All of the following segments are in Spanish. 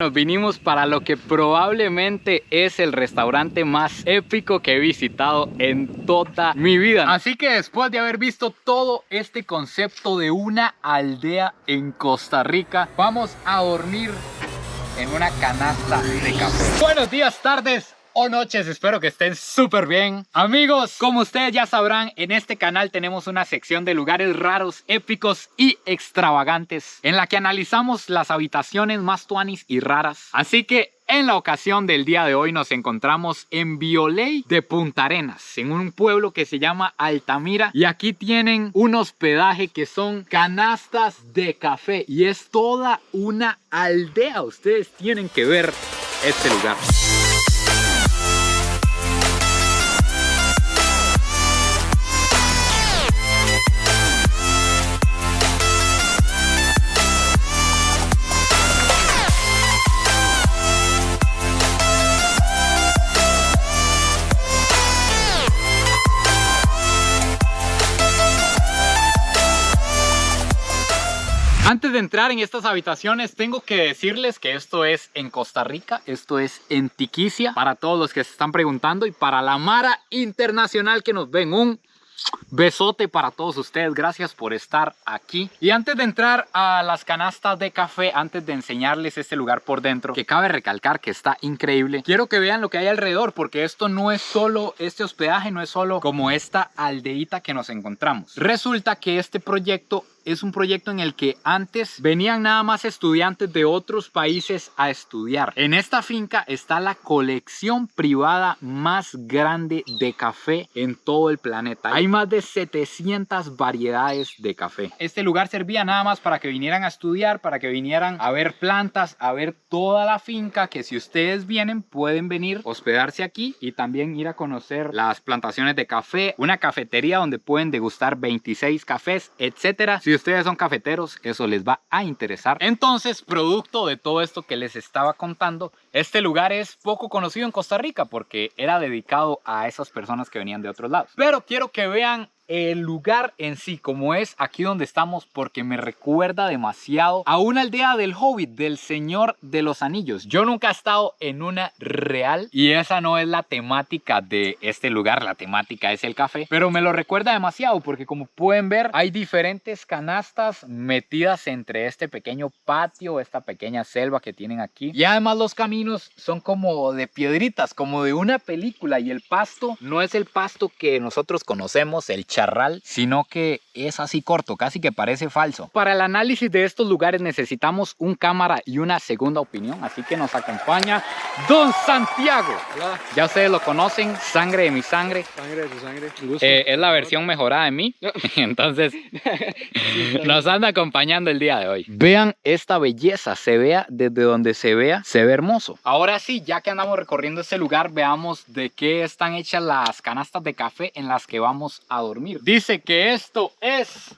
Nos vinimos para lo que probablemente es el restaurante más épico que he visitado en toda mi vida. Así que después de haber visto todo este concepto de una aldea en Costa Rica, vamos a dormir en una canasta de café. Buenos días, tardes o noches, espero que estén súper bien. Amigos, como ustedes ya sabrán, en este canal tenemos una sección de lugares raros, épicos y extravagantes, en la que analizamos las habitaciones más tuanis y raras. Así que en la ocasión del día de hoy nos encontramos en Bioley de Punta Arenas, en un pueblo que se llama Altamira, y aquí tienen un hospedaje que son canastas de café y es toda una aldea. Ustedes tienen que ver este lugar. Antes de entrar en estas habitaciones, tengo que decirles que esto es en Costa Rica, esto es en Tiquicia, para todos los que se están preguntando, y para la Mara internacional que nos ven, un besote para todos ustedes, gracias por estar aquí. Y antes de entrar a las canastas de café, antes de enseñarles este lugar por dentro, que cabe recalcar que está increíble, quiero que vean lo que hay alrededor, porque esto no es solo, este hospedaje no es solo como esta aldeíta que nos encontramos. Resulta que este proyecto es un proyecto en el que antes venían nada más estudiantes de otros países a estudiar. En esta finca está la colección privada más grande de café en todo el planeta. Hay más de 700 variedades de café. Este lugar servía nada más para que vinieran a estudiar, para que vinieran a ver plantas, a ver toda la finca, que si ustedes vienen pueden venir, hospedarse aquí y también ir a conocer las plantaciones de café, una cafetería donde pueden degustar 26 cafés, etcétera. Si ustedes son cafeteros, eso les va a interesar. Entonces, producto de todo esto que les estaba contando, este lugar es poco conocido en Costa Rica porque era dedicado a esas personas que venían de otros lados. Pero quiero que vean el lugar en sí, como es aquí donde estamos, porque me recuerda demasiado a una aldea del Hobbit, del Señor de los Anillos. Yo nunca he estado en una real y esa no es la temática de este lugar, la temática es el café, pero me lo recuerda demasiado porque, como pueden ver, hay diferentes canastas metidas entre este pequeño patio, esta pequeña selva que tienen aquí, y además los caminos son como de piedritas, como de una película, y el pasto no es el pasto que nosotros conocemos, el charral, sino que es así corto, casi que parece falso. Para el análisis de estos lugares necesitamos un cámara y una segunda opinión, así que nos acompaña Don Santiago. Hola. Ya ustedes lo conocen, sangre de mi sangre. Sangre de tu sangre. Un gusto. Es la versión mejorada de mí, entonces nos anda acompañando el día de hoy. Vean esta belleza, se vea desde donde se vea, se ve hermoso. Ahora sí, ya que andamos recorriendo este lugar, veamos de qué están hechas las canastas de café en las que vamos a dormir. Dice que esto es...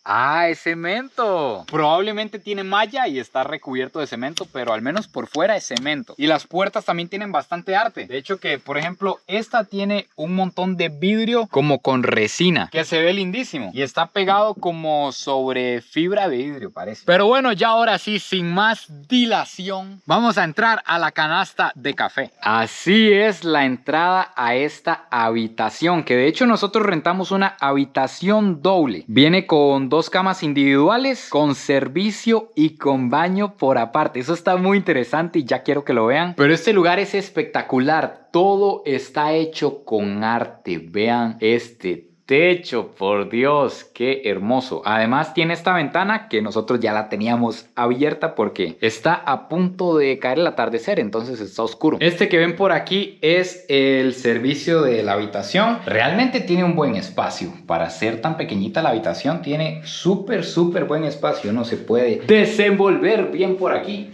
¡ah, es cemento! Probablemente tiene malla y está recubierto de cemento, pero al menos por fuera es cemento. Y las puertas también tienen bastante arte. De hecho que, por ejemplo, esta tiene un montón de vidrio como con resina, que se ve lindísimo. Y está pegado como sobre fibra de vidrio, parece. Pero bueno, ya ahora sí, sin más dilación, vamos a entrar a la canasta de café. Así es la entrada a esta habitación, que de hecho nosotros rentamos una habitación doble. Viene con dos camas individuales, con servicio y con baño por aparte. Eso está muy interesante y ya quiero que lo vean. Pero este lugar es espectacular. Todo está hecho con arte. Vean este techo, por Dios, qué hermoso. Además tiene esta ventana que nosotros ya la teníamos abierta porque está a punto de caer el atardecer, entonces está oscuro. Este que ven por aquí es el servicio de la habitación. Realmente tiene un buen espacio. Para ser tan pequeñita la habitación tiene súper buen espacio. Uno se puede desenvolver bien por aquí.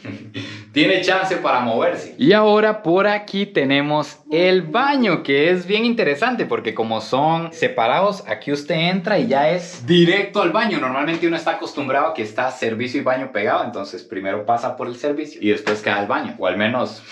tiene chance para moverse. Y ahora por aquí tenemos el baño, que es bien interesante porque como son separados, aquí usted entra y ya es directo al baño. Normalmente uno está acostumbrado a que está servicio y baño pegado, entonces primero pasa por el servicio y después queda el baño, o al menos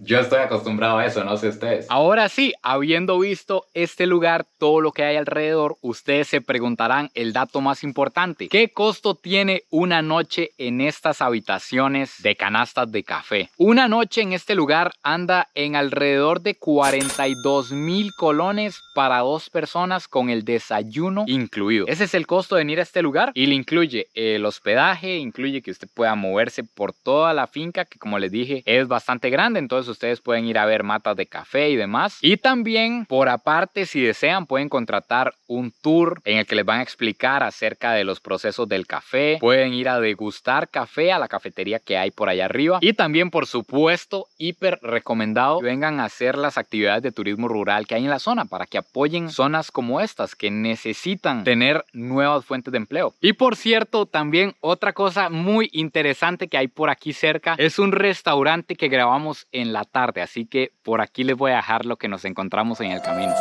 yo estoy acostumbrado a eso, no sé ustedes. Ahora sí, habiendo visto este lugar, todo lo que hay alrededor, ustedes se preguntarán el dato más importante: ¿qué costo tiene una noche en estas habitaciones de canastas de café? Una noche en este lugar anda en alrededor de 42,000 colones para 2 personas con el desayuno incluido. Ese es el costo de venir a este lugar y le incluye el hospedaje, incluye que usted pueda moverse por toda la finca, que como les dije es bastante grande, entonces ustedes pueden ir a ver matas de café y demás. Y también por aparte, si desean, pueden contratar un tour en el que les van a explicar acerca de los procesos del café. Pueden ir a degustar café a la cafetería que hay por allá arriba. Y también, por supuesto, hiper recomendado que vengan a hacer las actividades de turismo rural que hay en la zona para que apoyen zonas como estas que necesitan tener nuevas fuentes de empleo. Y por cierto, también otra cosa muy interesante que hay por aquí cerca es un restaurante que grabamos en la tarde, así que por aquí les voy a dejar lo que nos encontramos en el camino.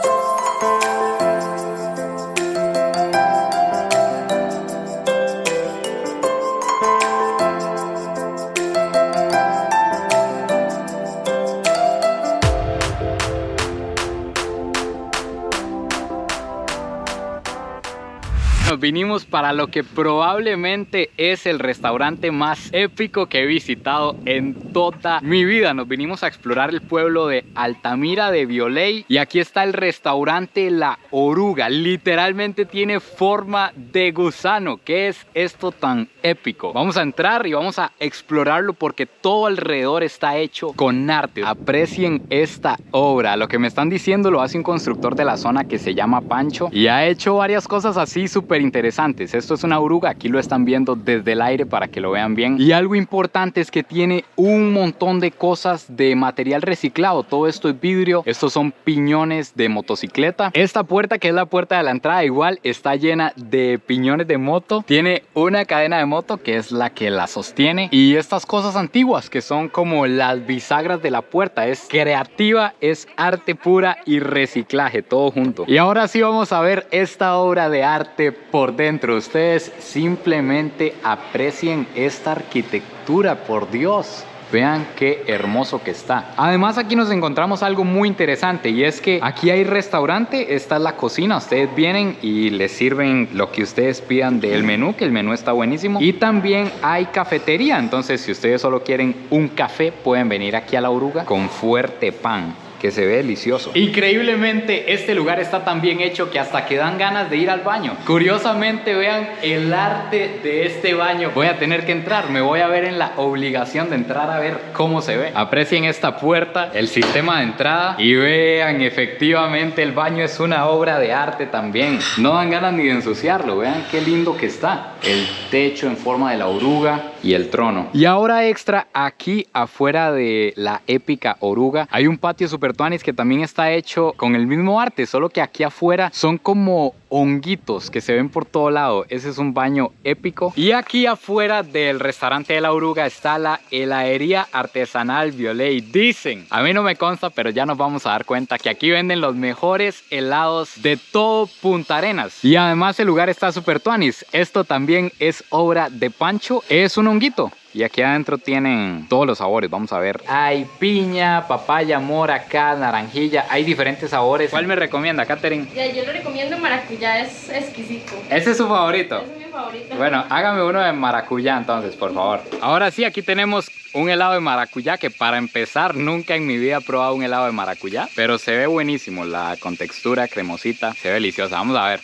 Nos vinimos para lo que probablemente es el restaurante más épico que he visitado en toda mi vida. Nos vinimos a explorar el pueblo de Altamira de Bioley y aquí está el restaurante La Oruga. Literalmente tiene forma de gusano. ¿Qué es esto tan épico? Vamos a entrar y vamos a explorarlo porque todo alrededor está hecho con arte. Aprecien esta obra. Lo que me están diciendo lo hace un constructor de la zona que se llama Pancho y ha hecho varias cosas así súper interesantes. Esto es una oruga, aquí lo están viendo desde el aire para que lo vean bien. Y algo importante es que tiene un montón de cosas de material reciclado. Todo esto es vidrio, estos son piñones de motocicleta. Esta puerta, que es la puerta de la entrada, igual está llena de piñones de moto. Tiene una cadena de moto que es la que la sostiene. Y estas cosas antiguas que son como las bisagras de la puerta. Es creativa, es arte pura y reciclaje, todo junto. Y ahora sí vamos a ver esta obra de arte por dentro. Ustedes simplemente aprecien esta arquitectura, por Dios. Vean qué hermoso que está. Además, aquí nos encontramos algo muy interesante y es que aquí hay restaurante, esta es la cocina. Ustedes vienen y les sirven lo que ustedes pidan del menú, que el menú está buenísimo. Y también hay cafetería, entonces si ustedes solo quieren un café, pueden venir aquí a La Oruga con fuerte pan, que se ve delicioso. Increíblemente, este lugar está tan bien hecho que hasta que dan ganas de ir al baño. Curiosamente, vean el arte de este baño. Voy a tener que entrar, me voy a ver en la obligación de entrar a ver cómo se ve. Aprecien esta puerta, el sistema de entrada y vean, efectivamente el baño es una obra de arte también. No dan ganas ni de ensuciarlo, vean qué lindo que está. El techo en forma de la oruga y el trono. Y ahora extra, aquí afuera de la épica oruga hay un patio super tuanis que también está hecho con el mismo arte, solo que aquí afuera son como honguitos que se ven por todo lado. Ese es un baño épico. Y aquí afuera del restaurante de La Oruga está la heladería artesanal Bioley. Dicen, a mí no me consta, pero ya nos vamos a dar cuenta que aquí venden los mejores helados de todo Punta Arenas. Y además el lugar está super tuanis. Esto también es obra de Pancho. Es un honguito. Y aquí adentro tienen todos los sabores, vamos a ver. Hay piña, papaya, mora, acá, naranjilla. Hay diferentes sabores. ¿Cuál me recomienda, Katherine? Ya, yo le recomiendo maracuyá, es exquisito. ¿Ese es su favorito? Ese es mi favorito. Bueno, hágame uno de maracuyá entonces, por favor. Ahora sí, aquí tenemos un helado de maracuyá que para empezar nunca en mi vida he probado un helado de maracuyá, pero se ve buenísimo, la con textura cremosita, se ve deliciosa. Vamos a ver.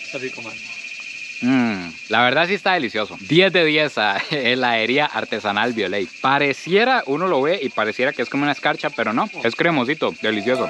Está rico, man. La verdad sí está delicioso. 10 de 10 a heladería artesanal Bioley. Pareciera, uno lo ve y pareciera que es como una escarcha, pero no, es cremosito, delicioso.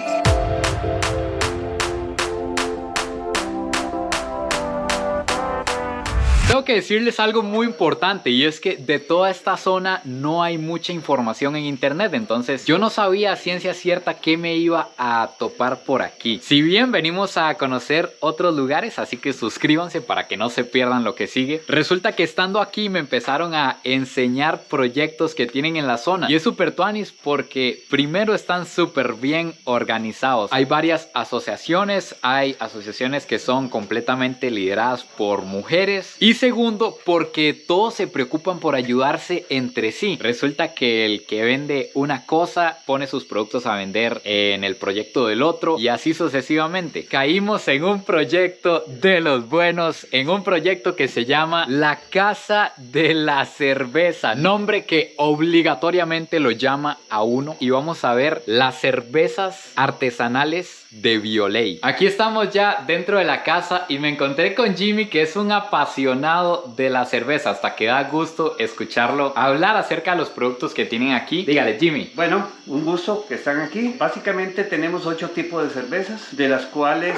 Tengo que decirles algo muy importante y es que de toda esta zona no hay mucha información en internet, entonces yo no sabía a ciencia cierta qué me iba a topar por aquí. Si bien venimos a conocer otros lugares, así que suscríbanse para que no se pierdan lo que sigue. Resulta que estando aquí me empezaron a enseñar proyectos que tienen en la zona y es súper tuanis porque primero están súper bien organizados. Hay varias asociaciones, hay asociaciones que son completamente lideradas por mujeres y segundo porque todos se preocupan por ayudarse entre sí. Resulta que el que vende una cosa pone sus productos a vender en el proyecto del otro y así sucesivamente. Caímos en un proyecto de los buenos, en un proyecto que se llama La Casa de la Cerveza, nombre que obligatoriamente lo llama a uno, y vamos a ver las cervezas artesanales de Violey. Aquí estamos ya dentro de la casa y me encontré con Jimmy, que es un apasionado de la cerveza, hasta que da gusto escucharlo hablar acerca de los productos que tienen aquí. Dígale, Jimmy. Bueno, un gusto que están aquí. Básicamente tenemos 8 tipos de cervezas, de las cuales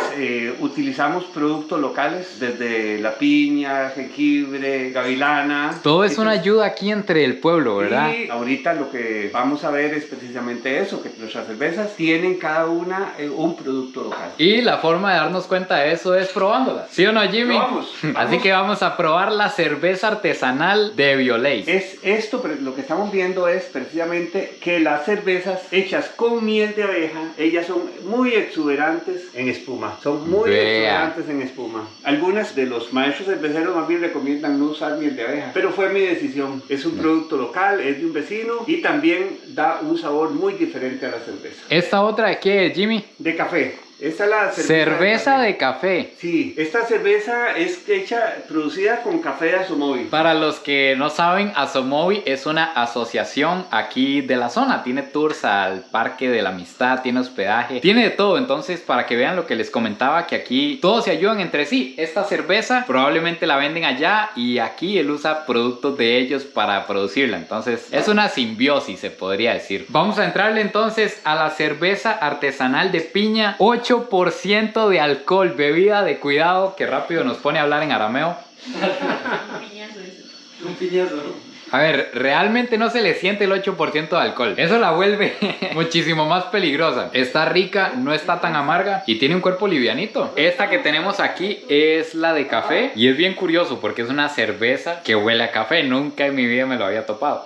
utilizamos productos locales, desde la piña, jengibre, gavilana. Todo es una ayuda aquí entre el pueblo, ¿verdad? Y ahorita lo que vamos a ver es precisamente eso, que nuestras cervezas tienen cada una un producto local. Y la forma de darnos cuenta de eso es probándolas. ¿Sí o no, Jimmy? Vamos. Así que vamos a probar la cerveza artesanal de Violey. Es esto, pero lo que estamos viendo es precisamente que las cervezas hechas con miel de abeja, ellas son muy exuberantes en espuma. Son muy exuberantes en espuma. Algunas de los maestros cerveceros más bien recomiendan no usar miel de abeja, pero fue mi decisión. Es un producto local, es de un vecino y también da un sabor muy diferente a la cerveza. ¿Esta otra de qué, Jimmy? De café. Esta es la cerveza de café. Sí, esta cerveza es producida con café de Asomovi. Para los que no saben, Asomovi es una asociación aquí de la zona. Tiene tours al Parque de la Amistad, tiene hospedaje, tiene de todo. Entonces, para que vean lo que les comentaba, que aquí todos se ayudan entre sí. Esta cerveza probablemente la venden allá y aquí él usa productos de ellos para producirla. Entonces, es una simbiosis, se podría decir. Vamos a entrarle entonces a la cerveza artesanal de piña. 8% de alcohol, bebida de cuidado, que rápido nos pone a hablar en arameo. Un piñazo. A ver, realmente no se le siente el 8% de alcohol. Eso la vuelve muchísimo más peligrosa. Está rica, no está tan amarga y tiene un cuerpo livianito. Esta que tenemos aquí es la de café y es bien curioso porque es una cerveza que huele a café. Nunca en mi vida me lo había topado.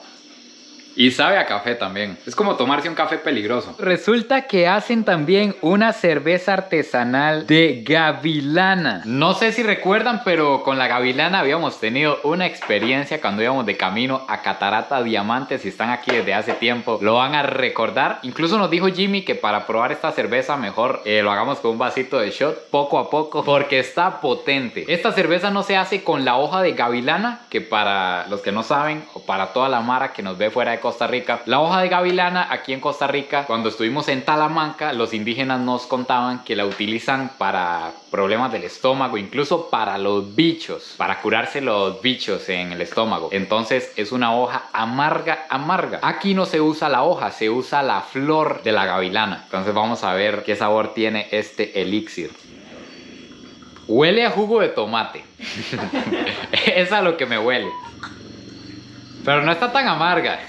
Y sabe a café también. Es como tomarse un café peligroso. Resulta que hacen también una cerveza artesanal de gavilana. No sé si recuerdan, pero con la gavilana habíamos tenido una experiencia cuando íbamos de camino a Catarata Diamante. Si están aquí desde hace tiempo, lo van a recordar. Incluso nos dijo Jimmy que para probar esta cerveza mejor lo hagamos con un vasito de shot, poco a poco, porque está potente. Esta cerveza no se hace con la hoja de gavilana, que para los que no saben, o para toda la mara que nos ve fuera de Costa Rica, la hoja de gavilana aquí en Costa Rica, cuando estuvimos en Talamanca, los indígenas nos contaban que la utilizan para problemas del estómago, incluso para los bichos, para curarse los bichos en el estómago. Entonces es una hoja amarga, amarga. Aquí no se usa la hoja, se usa la flor de la gavilana. Entonces vamos a ver qué sabor tiene este elixir. Huele a jugo de tomate. Es a lo que me huele. Pero no está tan amarga.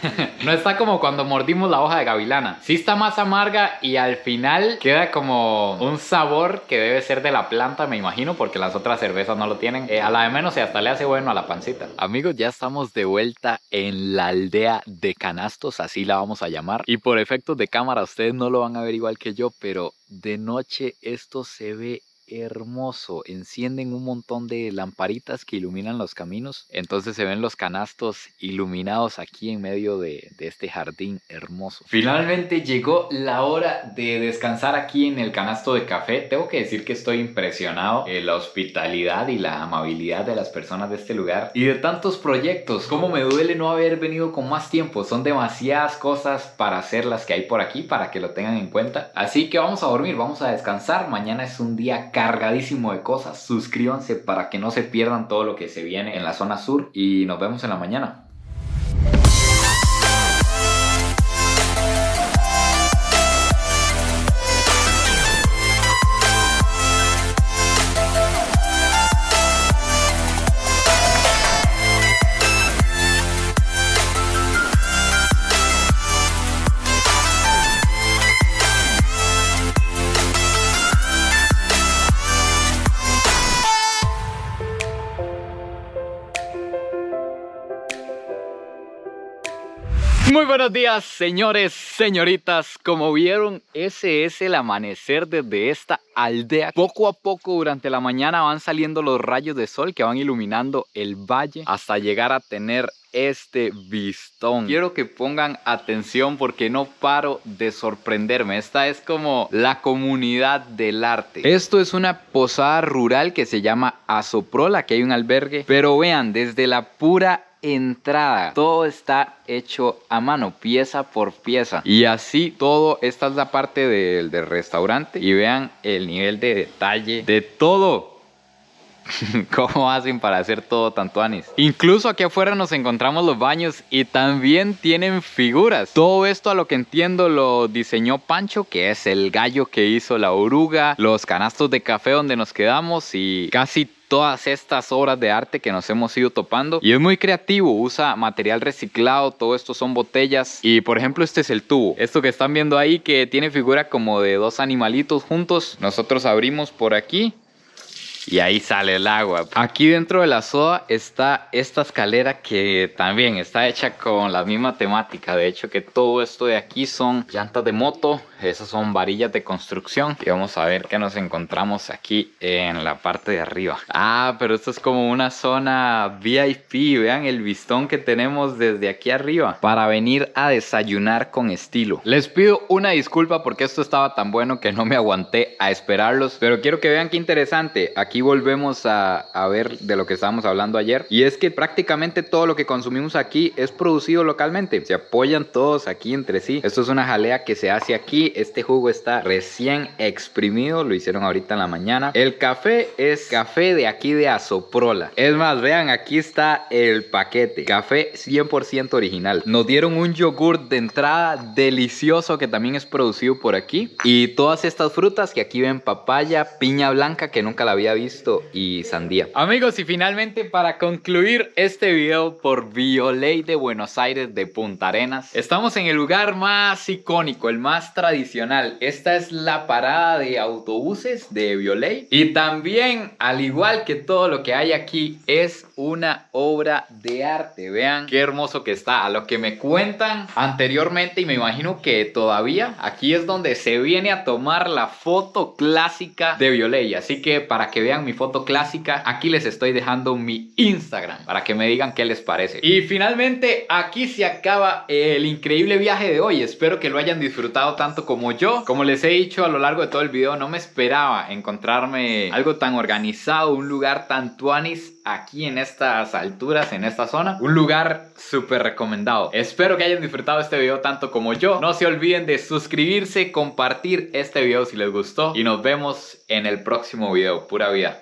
No está como cuando mordimos la hoja de gavilana. Sí está más amarga y al final queda como un sabor que debe ser de la planta, me imagino, porque las otras cervezas no lo tienen. A la de menos hasta le hace bueno a la pancita. Amigos, ya estamos de vuelta en la aldea de Canastos, así la vamos a llamar. Y por efectos de cámara ustedes no lo van a ver igual que yo, pero de noche esto se ve hermoso. Encienden un montón de lamparitas que iluminan los caminos, entonces se ven los canastos iluminados aquí en medio de este jardín hermoso. Finalmente llegó la hora de descansar aquí en el canasto de café. Tengo que decir que estoy impresionado de la hospitalidad y la amabilidad de las personas de este lugar y de tantos proyectos. Cómo me duele no haber venido con más tiempo. Son demasiadas cosas para hacer las que hay por aquí, para que lo tengan en cuenta. Así que vamos a dormir, vamos a descansar. Mañana es un día cargadísimo de cosas. Suscríbanse para que no se pierdan todo lo que se viene en la zona sur y nos vemos en la mañana. Muy buenos días, señores, señoritas. Como vieron, ese es el amanecer desde esta aldea. Poco a poco durante la mañana van saliendo los rayos de sol que van iluminando el valle hasta llegar a tener este vistón. Quiero que pongan atención porque no paro de sorprenderme. Esta es como la comunidad del arte. Esto es una posada rural que se llama Azoprola. Aquí hay un albergue, pero vean, desde la pura entrada todo está hecho a mano, pieza por pieza, y así todo. Esta es la parte del restaurante y vean el nivel de detalle de todo. ¿Cómo hacen para hacer todo tan tuanis? Incluso aquí afuera nos encontramos los baños y también tienen figuras. Todo esto, a lo que entiendo, lo diseñó Pancho, que es el gallo que hizo la oruga, los canastos de café donde nos quedamos y casi todas estas obras de arte que nos hemos ido topando. Y es muy creativo, usa material reciclado, todo esto son botellas. Y por ejemplo este es el tubo. Esto que están viendo ahí, que tiene figura como de dos animalitos juntos. Nosotros abrimos por aquí y ahí sale el agua. Aquí dentro de la soda está esta escalera que también está hecha con la misma temática. De hecho, que todo esto de aquí son llantas de moto. Esas son varillas de construcción. Y vamos a ver qué nos encontramos aquí en la parte de arriba. Ah, pero esto es como una zona VIP. Vean el vistón que tenemos desde aquí arriba para venir a desayunar con estilo. Les pido una disculpa porque esto estaba tan bueno que no me aguanté a esperarlos. Pero quiero que vean qué interesante. Aquí volvemos a ver de lo que estábamos hablando ayer. Y es que prácticamente todo lo que consumimos aquí es producido localmente. Se apoyan todos aquí entre sí. Esto es una jalea que se hace aquí. Este jugo está recién exprimido. Lo hicieron ahorita en la mañana. El café es café de aquí de Azoprola. Es más, vean, aquí está el paquete. Café 100% original. Nos dieron un yogur de entrada delicioso que también es producido por aquí. Y todas estas frutas que aquí ven: papaya, piña blanca, que nunca la había visto, y sandía. Amigos, y finalmente, para concluir este video por Violey de Buenos Aires de Punta Arenas, estamos en el lugar más icónico, el más tradicional. Esta es la parada de autobuses de Violey. Y también, al igual que todo lo que hay aquí, es una obra de arte. Vean qué hermoso que está. A lo que me cuentan anteriormente, y me imagino que todavía, aquí es donde se viene a tomar la foto clásica de Violey. Así que para que vean mi foto clásica, aquí les estoy dejando mi Instagram para que me digan qué les parece. Y finalmente, aquí se acaba el increíble viaje de hoy. Espero que lo hayan disfrutado tanto como yo. Como les he dicho a lo largo de todo el video, no me esperaba encontrarme algo tan organizado, un lugar tan tuanis aquí en estas alturas, en esta zona. Un lugar súper recomendado. Espero que hayan disfrutado este video tanto como yo. No se olviden de suscribirse, compartir este video si les gustó, y nos vemos en el próximo video. Pura vida.